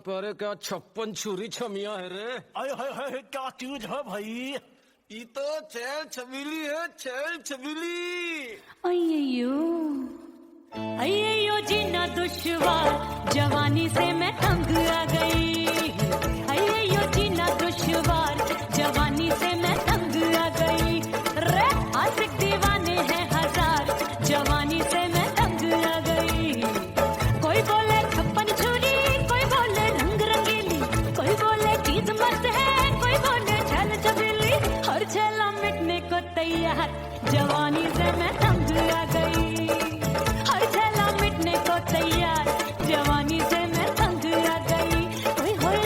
पर क्या 56 छुरी छमिया है रे। अरे हाय हाय क्या चीज है भाई। ये तो छैल छबीली है, छैल छबीली। अय्यो अय्यो जीना दुश्वार, जवानी से मैं तंग आ गई। अय्यो जीना दुश्वार, जवानी से मैं तंग आ गई। रे आशिक दीवाने हैं हजार, जवानी से मैं तंग आ गई। कोई बोले 56 छुरी, कोई बोले रंग रंगीली, कोई बोले चीज मस्त है, कोई बोले छैल छबीली। हर छैला मिटने को तैयार, जवानी से मैं तंग आ गई। हर छैला मिटने को तैयार, जवानी से मैं तंग आ गई। ओए होए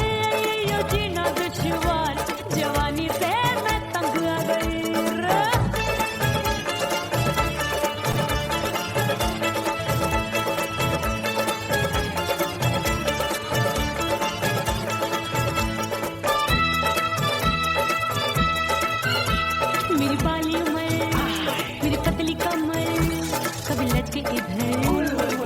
यो जीना दुश्वार, जवानी से मैं तंग आ गई। मेरी बाली उमर, मेरी पतली कमर, कभी लटके इधर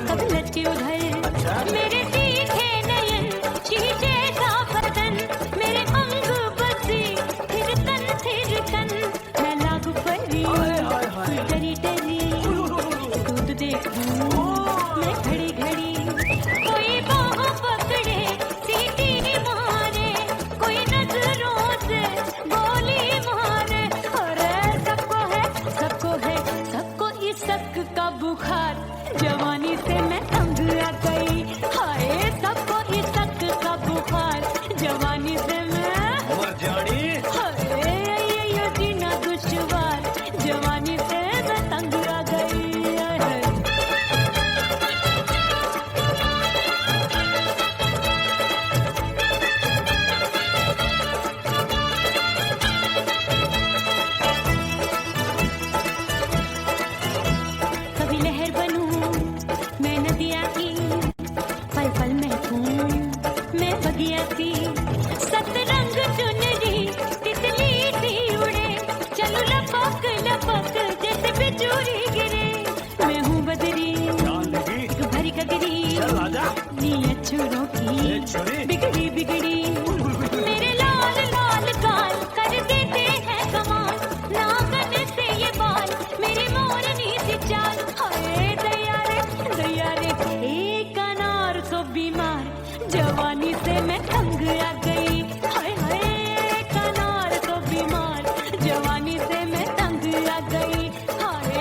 कभी लटके उधर। मेरे तीखे नयन, शीशे सा बदन, मेरे अंग बसी थिरकन। मैं लागू परी डरी डरी, दूध देखूं मैं घड़ी घड़ी। कोई बाह पकड़े सीटी मारे, कोई नजरों से गोली मारे। अरे सबको इस शक का बुखार, जवानी से मैं तंग आ गई। हाय सबको इस शक का बुखार, जवानी से मैं मर जानी। हाय ये जीना दुश्वार, जवानी से मैं तंग आ गई। कभी लहर बनूं मैं नदिया की, पल पल महकूं मैं बगिया सी। सतरंग चुनरी तितली सी उड़े, चलो लपक लपक जैसे बिजुरी गिरे। मैं हूँ बदरी भरी कगरी, नीयत छुरों की बिगड़ी बिगड़ी। मेरे लाल लाल गाल कर देते हैं कमाल, नागन से ये बाल मेरी मोरनी सी चाल। हाय दया रे एक अनार तो बीमार, जवानी से मैं तंग आ गई। हाय हाय एक अनार तो बीमार, जवानी से मैं तंग आ गई। हाय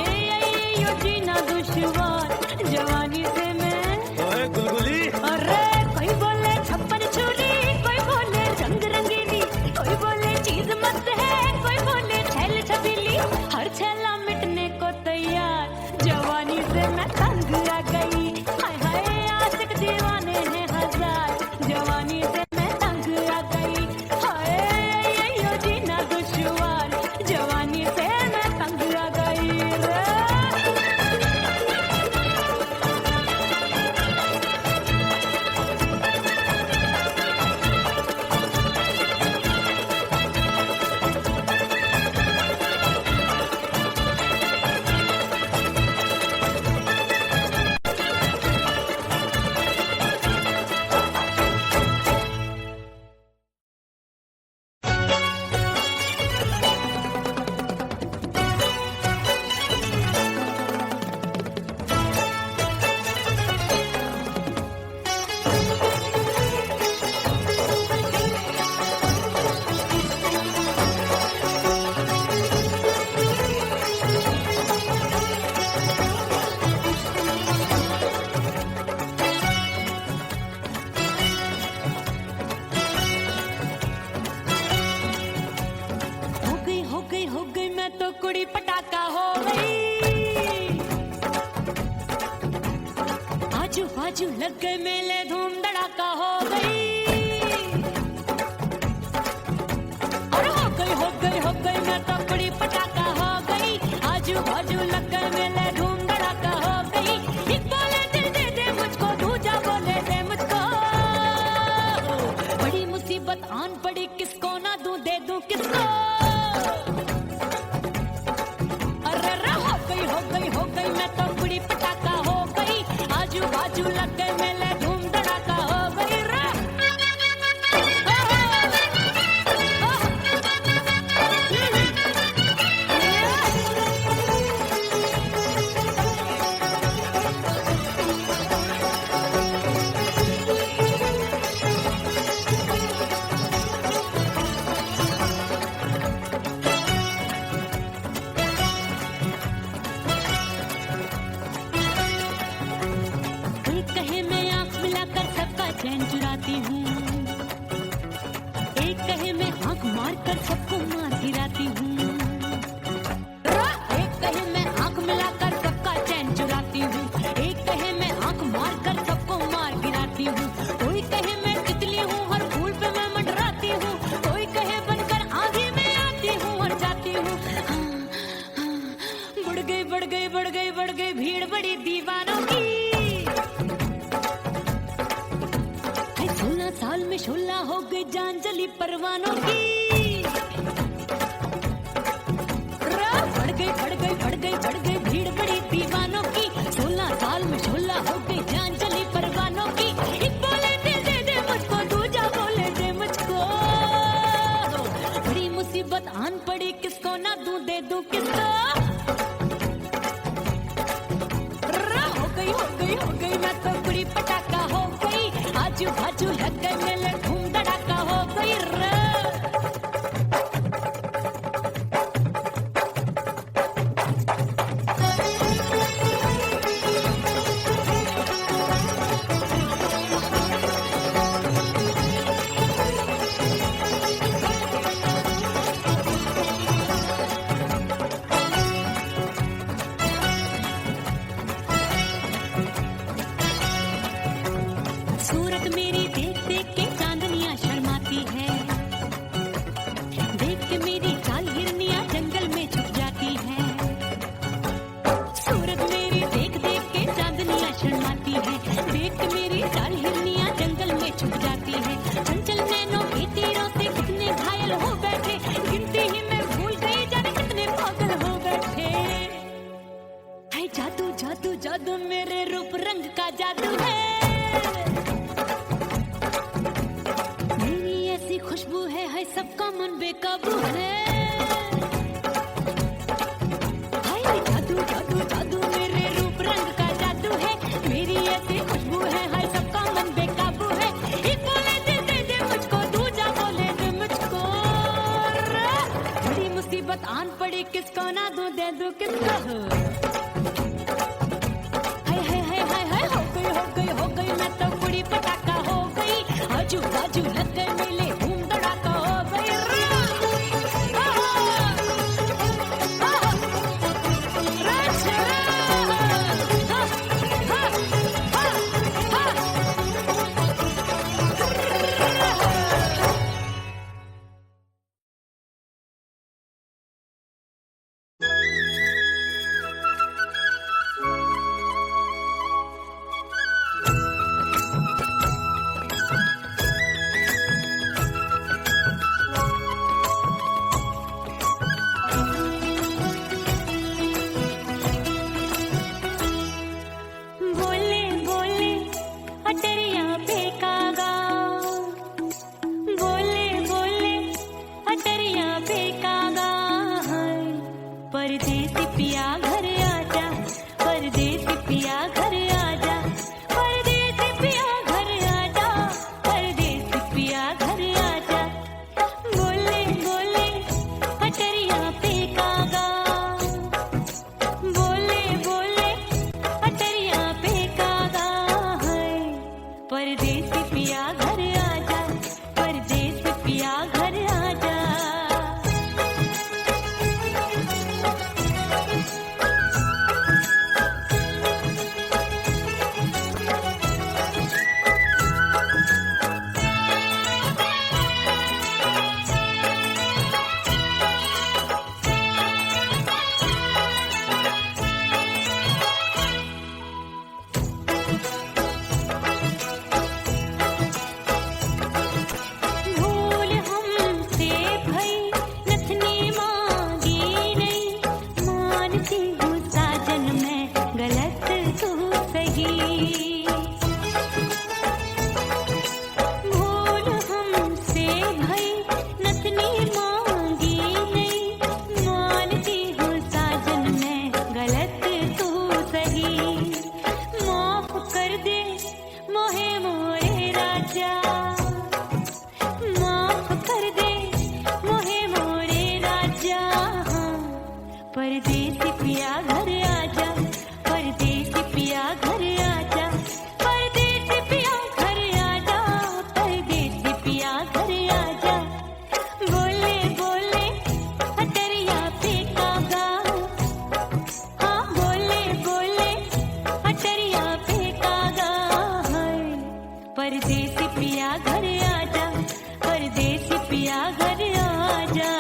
यो जीना दुश्वार, जवानी से मैं। ओए गुलगुली। अरे कोई बोले 56 छुरी, कोई बोले रंग रंगीली, कोई बोले चीज मस्त है, कोई बोले छैल छबीली। हर छैला मिटने को तैयार, जवानी से मैं तंग आ गई। हाय हाय आशिक दीवाने हैं हजार, जवानी से मैं तंग आ गई। हाय यो जीना दुश्वार, जवानी से मैं तंग आ गई रे। हो गई मैं तो कुड़ी पटाखा हो गई। आजू बाजू लग गए मेले, धूम धड़ाका हो गई। अरे हो गई मैं तो कुड़ी पटाखा हो गई। आजू बाजू लग गए मेले, धूम धड़ाका हो गई। एक बोले दिल दे दे मुझको, दूजा बोले दे मुझको। बड़ी मुसीबत आन पड़ी, किसको ना दूं दे दूं किसको। हो गई मैं तो कुड़ी पटाखा हो गई। आजू बाजू लग गए मेले, धूम धड़ाका हो गई रे। बड़ी दीवानों की। 16 साल में 16 हो गई जान जली परवानों की। बढ़ गई भीड़ बड़ी दीवानों की। 16 साल में 16 हो गई जान जली परवानों की। एक बोले दे मुझको, दूजा बोले दे मुझको। बड़ी मुसीबत आन पड़ी, किसको ना दूं दे दूं किसको। हो गई मैं तो बुरी पटाखा हो गई। आजू बाजू लग गए मेले, धूम धड़ाका हो गई। सूरत मेरी देख देख के चांदनियां शर्माती है। देख के मेरी चाल हिरनियां जंगल में छुप जाती है। सूरत मेरी देख देख के चांदनियां शर्माती है। देख के मेरी चाल हिरनियां जंगल में छुप जाती है। चंचल नैनों के तीरों से कितने घायल हो बैठे, गिनती ही मैं भूल गई जाने कितने पागल हो बैठे। है जादू जादू जादू मेरे रूप रंग का जादू है। खुशबू है सबका मन बेकाबू है। हाय जादू जादू जादू मेरे रूप रंग का जादू है। मेरी ऐसी खुशबू है सबका मन बेकाबू है। एक बोले दे मुझको, दूजा बोले दे मुझको। बड़ी मुसीबत आन पड़ी, किसको ना दूं दे दूं किसको। हाय हो गई मैं तो बुरी पटाखा हो गई। आजू बाजू लग गए मेले, परदेसी पिया घर आजा, परदेसी पिया घर आजा, परदेसी पिया घर आजा, परदेसी पिया घर आजा। बोले बोले अटरिया पे कागा, बोले बोले अटरिया पे कागा है। परदेसी पिया घर आजा, परदेसी पिया घर आजा। परदेसी पिया घर आजा, परदेसी पिया घर आजा, परदेसी पिया घर आजा, परदेसी पिया घर आजा। बोले बोले अटरिया पे कागा, हाँ बोले बोले अटरिया पे कागा है। परदेसी पिया घर आजा, परदेसी पिया घर आजा।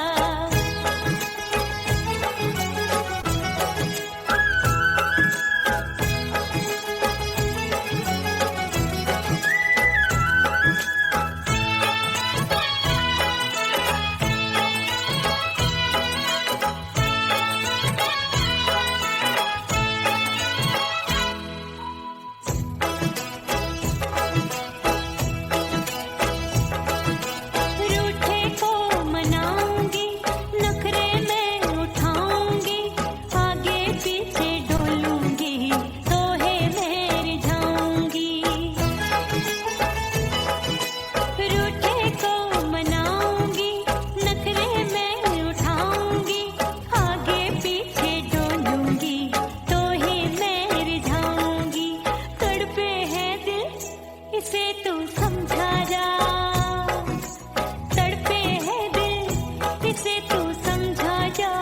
से तू समझा जा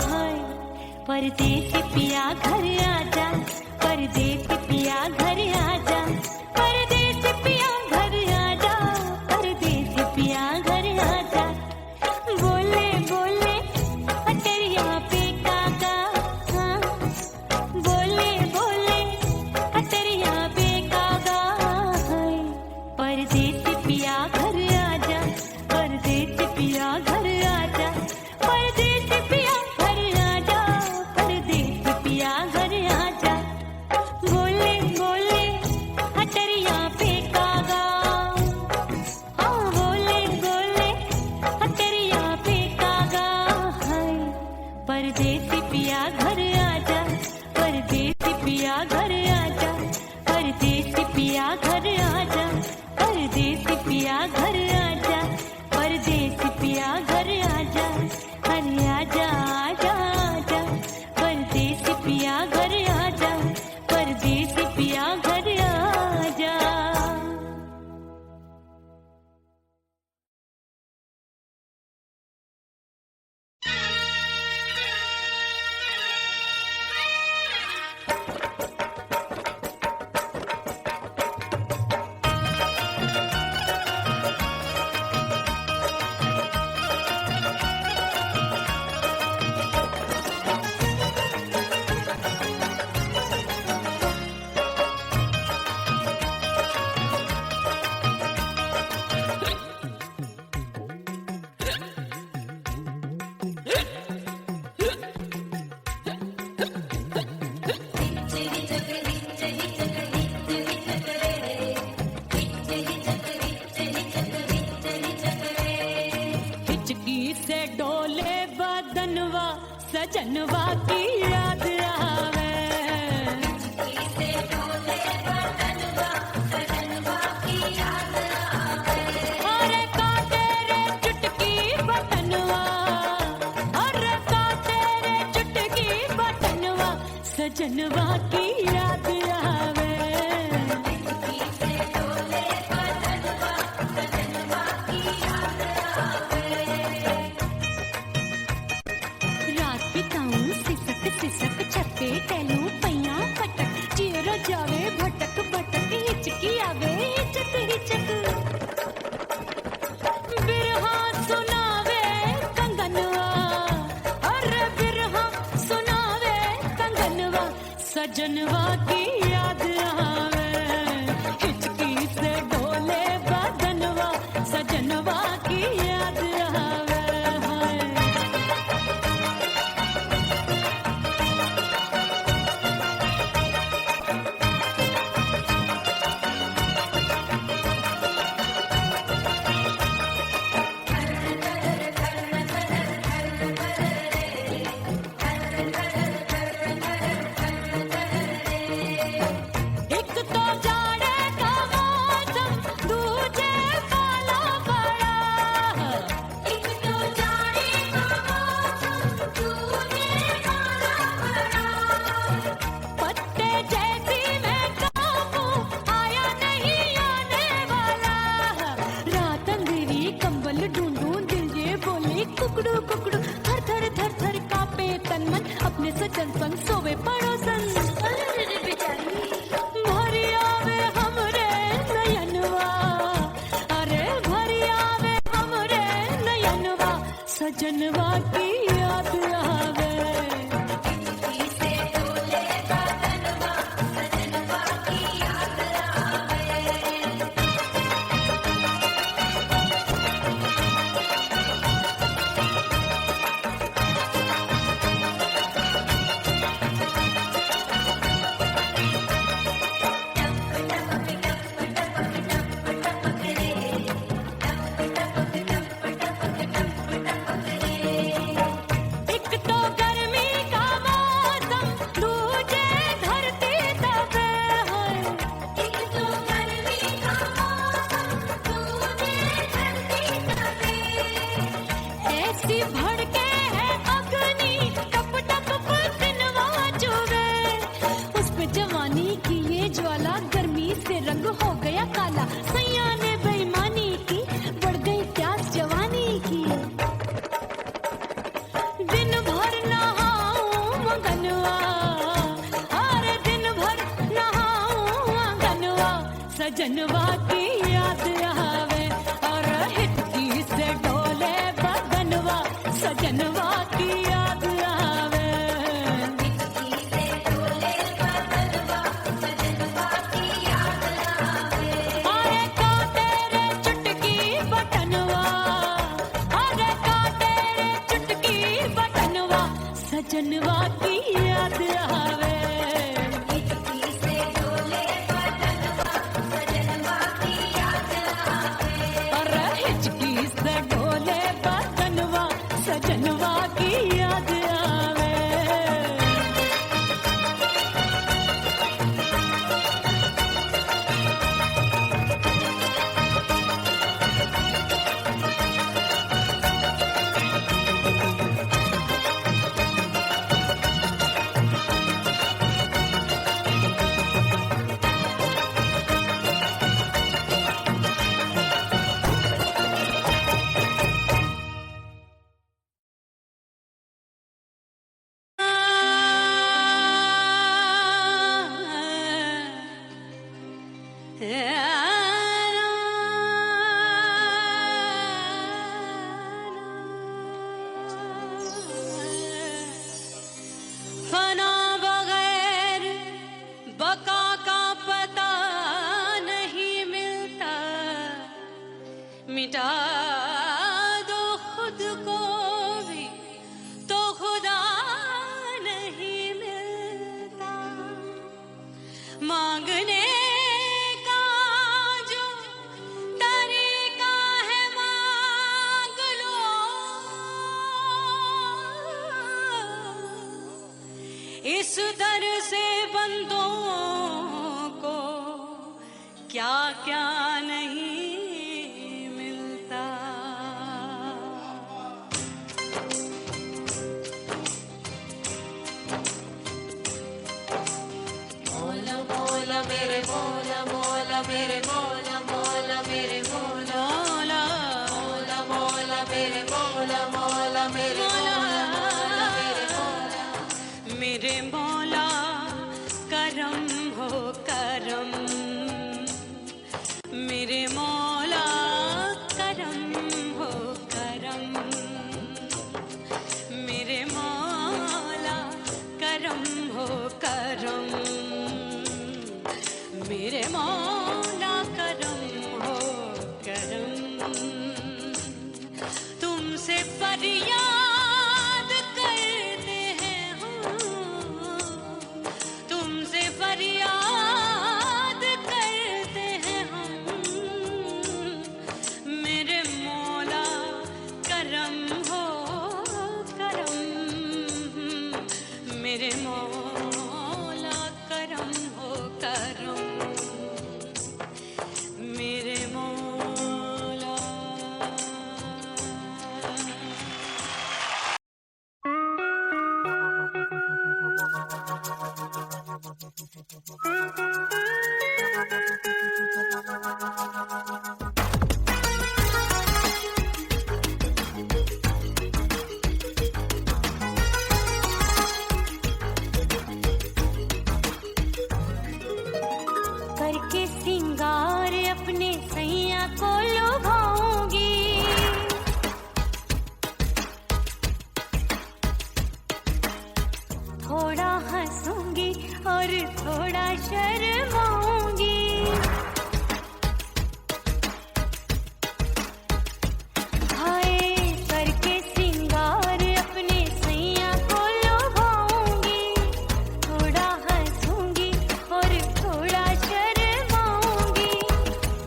है। परदेसी पिया घर आजा, परदेसी पिया घर आजा, परदेसी पिया घर आजा, परदेसी पिया घर आजा। बोले बोले अटरिया पे कागा, हाँ बोले बोले अटरिया पे कागा है। परदेसी पिया घर आजा, परदेसी पिया घर आजा, परदेसी पिया घर आजा, परदेसी पिया घर आजा। बोले बोले अटरिया पे कागा, हाँ बोले बोले अटरिया पे कागा है। परदेसी पिया घर आजा, परदेसी पिया घर आजा, परदेसी पिया घर आजा, परदेसी पिया घर आजा, परदेसी पिया घर आजा। अरे आजा आजा आजा, परदेसी पिया घर आजा, परदेसी पिया घर आजा। हिचकी से डोले बदनवा, सजनवा की याद आवे। अरे का तेरे चुटकी बदनवा, अरे का तेरे चुटकी बदनवा, सजनवा की याद आवे। रात बिताऊं सिसक सिसक, छत्ते टहलूं पैया पटक, चेहरा जावे भटक भटक, हिचकी आवे हिचक हिचक। बिरहा सुनावे कंगनवा, अरे बिरहा सुनावे कंगनवा, सजनवा की याद आवे। हिचकी से डोले बदनवा, सजनवा की याद आवे। एक तो जाड़े का मौसम, दूजे वाला बड़ा। एक तो जाड़े का मौसम, दूजे वाला बड़ा। पत्ते जैसी मैं कांपू, आया नहीं आने वाला। रात अंधेरी कंबल ढूंढूं, दिल ये बोले कुकड़ू कुकड़ू, थर थर थर थर कांपे तन मन, अपने सजन संग सोवे पड़ोसन। भरी आवे हमरे नयनवा, अरे भरी आवे हमरे नयनवा, सजनवा की याद आवे। सजनवा की याद आवे और हिचकी से डोले बदनवा सजनवा की याद आवे हिचकी से डोले बदनवा सजनवा की याद आवे अरे का तेरे चुटकी बटनवा अरे का तेरे चुटकी बटनवा सजनवा की याद आवे सजनवा की याद आवे फना बगैर बका का पता नहीं मिलता मिटा दो खुद को भी तो खुदा नहीं मिलता मांगने का जो तरीका है मांग लो इस दर से बंदों को क्या क्या नहीं मिलता मौला मौला मेरे मौला मौला मेरे मौला मौला मेरे मौला मौला मौला मेरे मौला मौला मेरे मौला मेरे मौला मेरे मौला करम हो करम मेरे मौला करम हो करम मेरे मौला करम हो करम मेरे मौला करम हो करम तुमसे फरियाद करते हैं हम तुमसे फरियाद करते हैं हम मेरे मौला करम हो करम मेरे मौला करम हो करम मेरे मौला करके सिंगार अपने सैया को लुभाऊंगी थोड़ा हंसूंगी और थोड़ा शर्माऊंगी हाय करके सिंगार अपने सैया को लुभाऊंगी थोड़ा हंसूंगी और थोड़ा शर्माऊंगी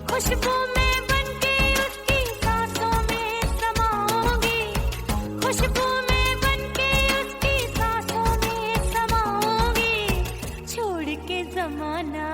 खुशबू में बनके उसकी सांसों में समाऊंगी खुशबू में बनके उसकी सांसों में समाऊंगी छोड़ के जमाना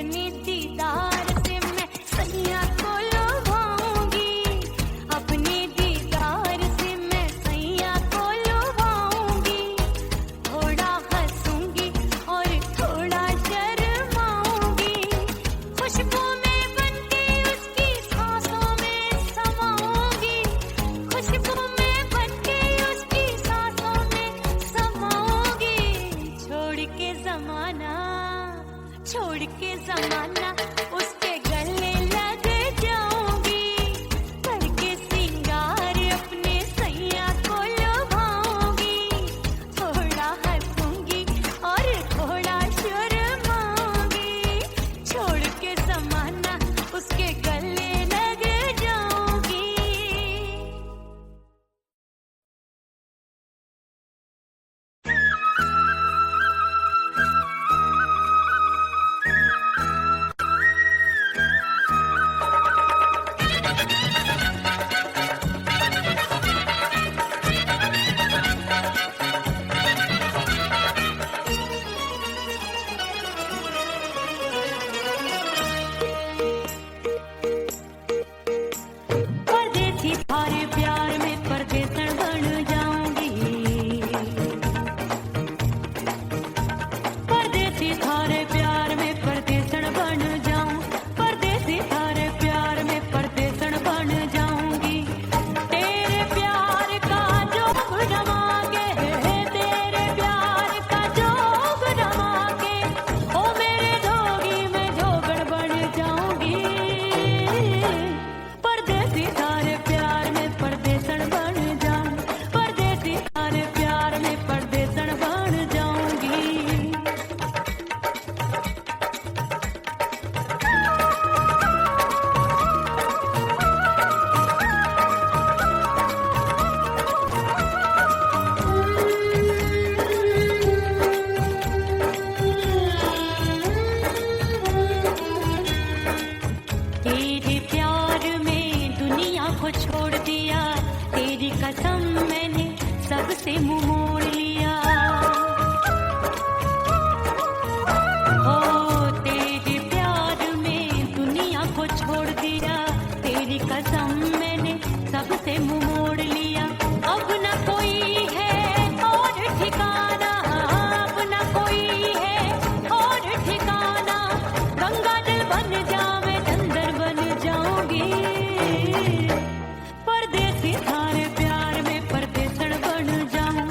अपने दीदार से मैं सैया को लुभाऊंगी, अपने दीदार से मैं सैया को लुभाऊंगी। थोड़ा हंसूंगी और थोड़ा शर्माऊंगी, खुशबू में बनके उसकी सांसों में समाऊंगी, खुशबू में बनके उसकी सांसों में समाऊंगी। छोड़ के जमाना उसके गले लग जाऊंगी, करके सिंगार अपने सैया को लुभाऊंगी। थोड़ा हंसूंगी और थोड़ा शर्माऊंगी, छोड़ के जमाना उसके गले लग जाऊंगी। परदेसी थारे प्यार में परदेसन बन जाऊंगी, परदेसी थारे प्यार में परदेसन बन जाऊं, परदेसी थारे प्यार में परदेसन बन जाऊंगी। तेरे प्यार का जोग जमा के, तेरे प्यार का जोग जमा के, ओ मेरे जोगी मैं जोगण बन जाऊंगी। परदेसी थारे प्यार में परदेसन बन जाऊं, परदेसी थारे प्यार में परदेसन बन जाऊंगी। तेरे प्यार में दुनिया को छोड़ दिया, तेरी कसम मैंने सबसे मुंह मोड़ लिया। ओ तेरे प्यार में दुनिया को छोड़ दिया, तेरी कसम मैंने सबसे मुंह मोड़ लिया। अब न कोई है और ठिकाना, अब न कोई है और ठिकाना, गंगा जल बन जावे चंदन बन जाऊंगी। परदेसी थारे प्यार में परदेसन बन जाऊं,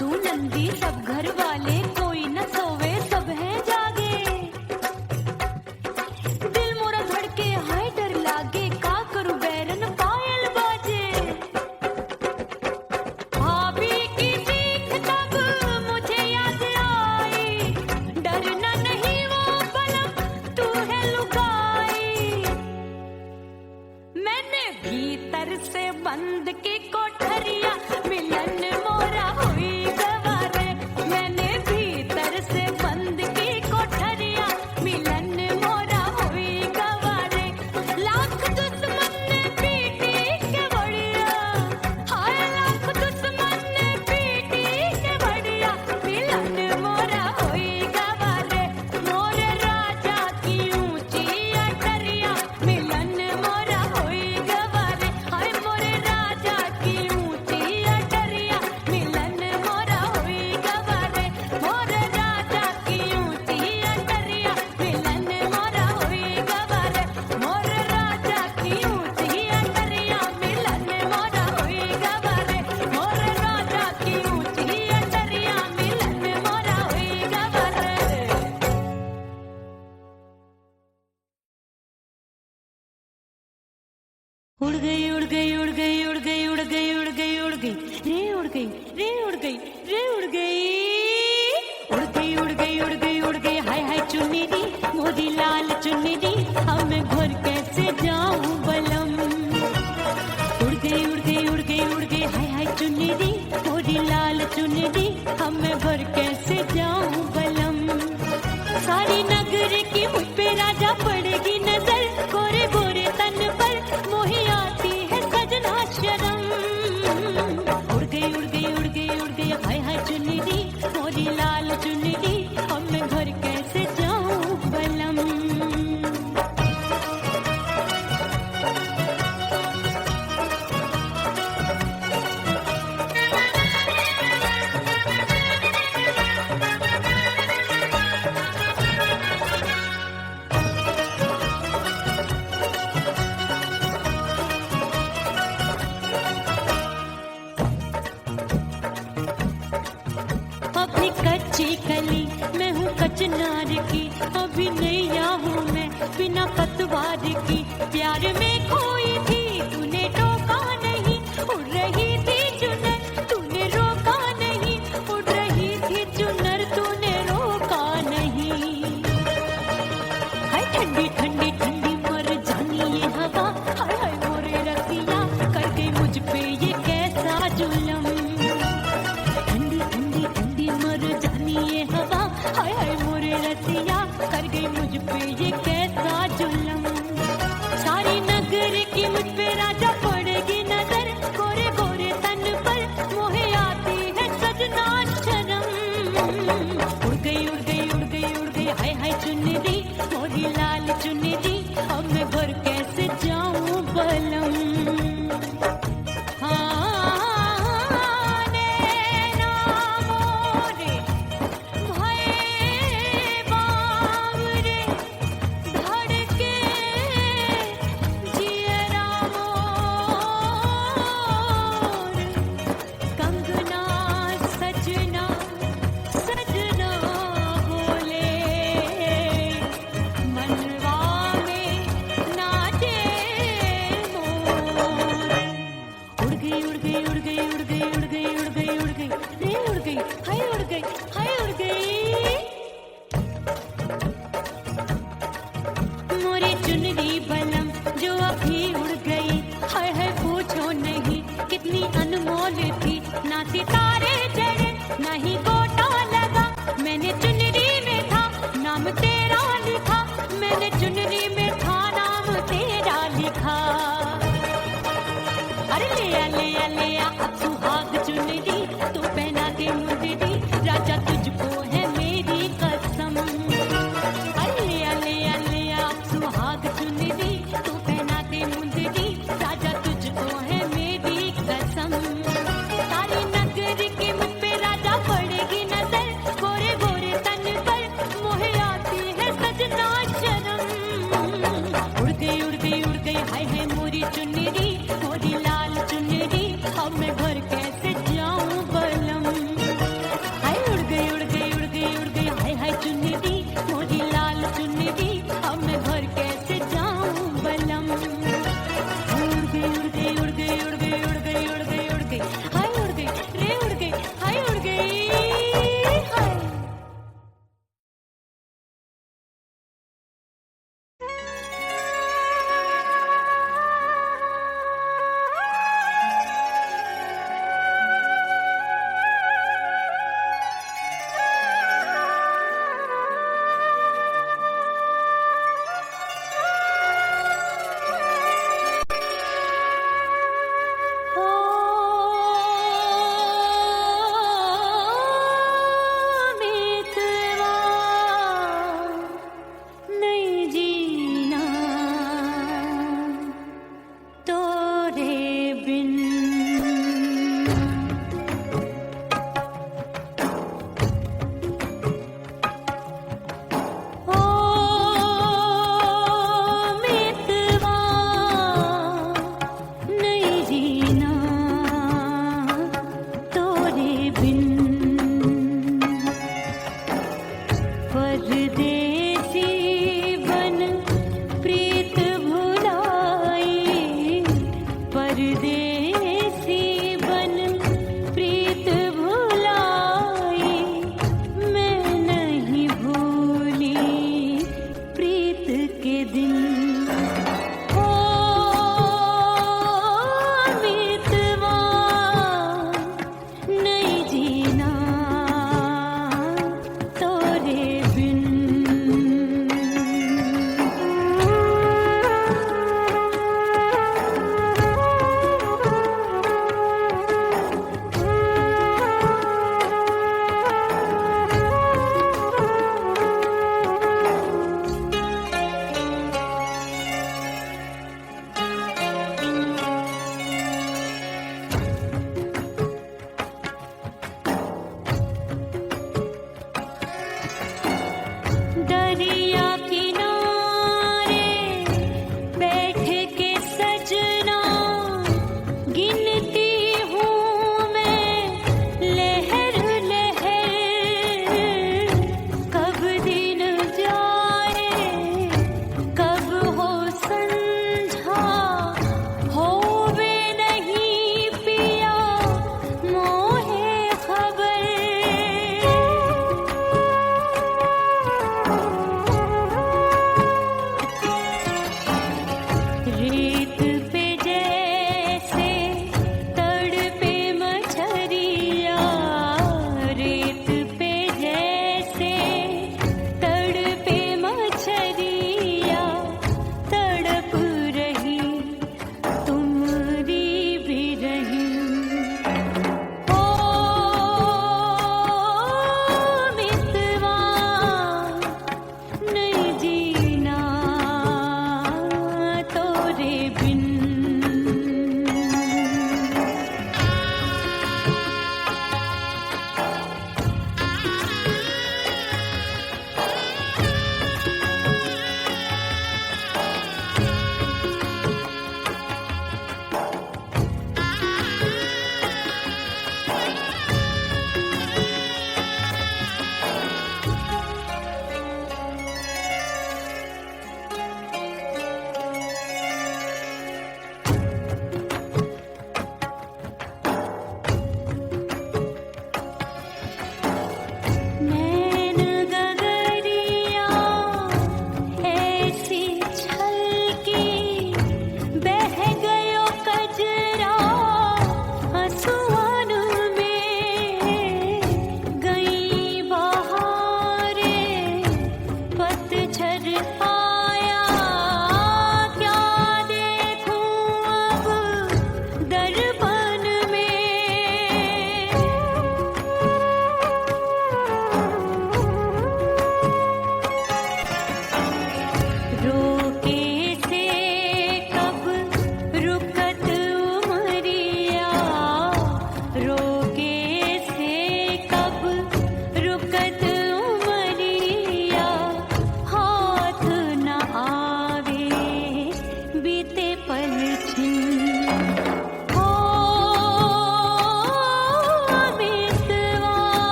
सासू नंदी सब घर वाले, कोई न सोवे सब है जागे। दिल मोरा धड़के हाय डर लागे, का करूं बैरन पायल बाजे। भाभी की सीख तब मुझे याद आई, डरना नहीं वो बलम तू है लुगाई। मैंने भीतर से बंद की कोठरिया, मिलन मोरा हुई गवारे। मैंने भीतर से बंद की कोठरिया, मिलन मोरा हुई गवारे। लाख दुश्मन ने पीटी के बढ़िया, हाय लाख दुश्मन ने पीटी के बढ़िया, मिलन मोरा हुई गवारे। मोरे राजा की ऊंची अटरिया, मिलन मोरा हुई गवारे। हाय मोरे राजा की ऊंची अटरिया, मिलन मोरा हुई गवारे। मोरे राजा की ऊंची अटरिया, मिलन मोरा हुई गवारे। मोरे राजा की ऊंची अटरिया, मिलन मोरा हुई गवारे। मोरे राजा की ऊंची अटरिया, मिलन मोरा हुई गवारे। उड़ गई उड़ गई उड़ गई उड़ गई उड़ गई उड़ गई उड़ गई रे उड़ गई रे उड़ गई रे उड़ गई उड़ गई उड़ गई उड़ गई उड़ गई हाय हाय चुन्नी दी मोदी लाल चुन्नी दी अब मैं घर कैसे जाऊं बलम। उड़ गई उड़ गई उड़ गई उड़ गई हाय हाय चुन्नी दी मोदी लाल चुन्नी दी अब मैं घर कैसे जाऊं बलम। सारी नगर की मुझ पे राजा पड़ेगी नजर, गोरे गोरे तन पर मोही आती है सजना शर्म। उड़ गई उड़ गई उड़ गई उड़ गई हाय हाय चुन्नी दी मोरी लाल चुन्नी दी अब मैं घर कैसे जाऊं बलम। अपनी कच्ची कली मैं हूँ कचनार की, अभी नैया हूँ मैं बिना पतवार की।